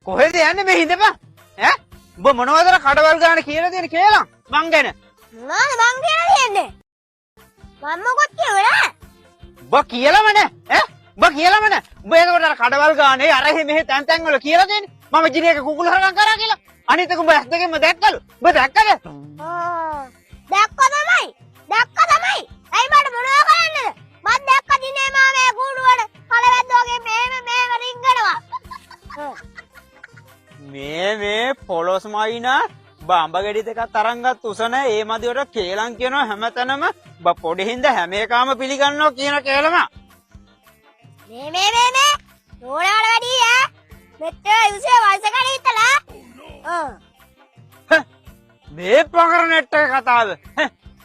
කොහෙද යන්නේ මේ හිඳපන් ඈ උඹ මොනවදර කඩවල් ගන්න කියලා දෙන කියලා මං ගැන මොනවද මං කියලා දෙන්නේ මම මොකද කියවලා උඹ කියලාම නෑ ඈ උඹ කියලාම නෑ උඹ ඒකට අර කඩවල් ගානේ අර මෙහෙ තැන් තැන් වල කියලා දෙන්නේ මම ජිනේක කුකුල හරගම් කරා කියලා අනිත් එක උඹ ඇස් දෙකෙන්ම දැක්කලු උඹ දැක්කද දැක්ක තමයි ඇයි මට මොනවා කරන්නද මම දැක්ක දිනේ මාමේ කූඩුවල කලවැද්දෝගේ මේම රිංගනවා මේ පොලොස් මයිනා බම්බ ගෙඩි දෙකක් තරම් ගත්ත උස නැහැ ඒ මදිවට කේලම් කියනවා හැමතැනම පොඩි හින්ද හැම එකම පිළිගන්නවා කියන කේලම මේ නෝනාට වැඩි ඈ මෙච්චර යුසේ වයසකට හිටලා මේ පකරනෙට් එක කතාව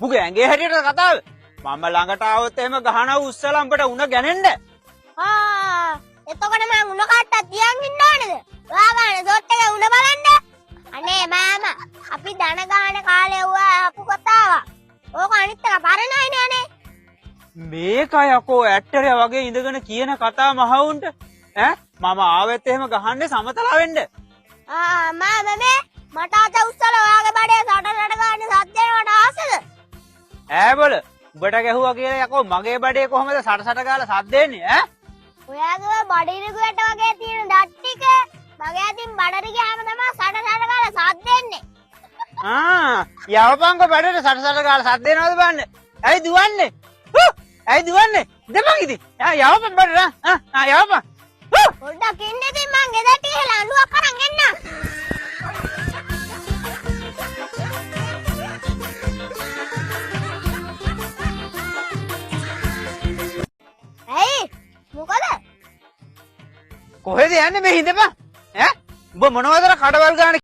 මුගේ ඇඟේ හැටියට කතාව මම ළඟට ආවොත් එහෙම ගහනවා උස්සලා උඹට උණ ගැනෙන්න එතකොට මම උණ කට්ටක් තියන් ඉන්න ඕනේද ඔයා ගන්න සොට් එක උණ බලන්න අනේ මාමා අපි දන ගන්න කාලේ වුණා අපු කතාවක් ඕක අනිත් එක පරණයි නේ මේක යකෝ ඇක්ටරය වගේ ඉඳගෙන කියන කතා මහවුන්ට ඈ මම ආවෙත් එහෙම ගහන්නේ සමතලා වෙන්න මාමා මේ මට අත උස්සලා ඔයාගේ බඩේ සටනට ගන්න සද්දේවට ආසද ඈ බල උඹට ගැහුවා කියලා යකෝ මගේ බඩේ කොහමද සටසට ගාලා සද්දෙන්නේ ඈ ඔයාගේ බඩිරිගුවට වගේ තියෙන දත් ටික මගේ අතින් බඩට ගියාම තමයි සටසට ගාලා සද්දෙන්නේ යවපන්කො බඩට සටසට ගාලා සද්දෙනවද බලන්න ඇයි දුවන්නේ දෙපන් ඉතින් යවපන් බඩට යවපන් පොඩ්ඩක් ඉන්න ඉතින් මං ගෙදරට ගිහලා අඬුවක් අරන් එන්නම් ඇයි මොකද කොහෙද යන්නේ මේ හිඳපන් ඈ උඹ මොනවදර කඩවල් ගන්න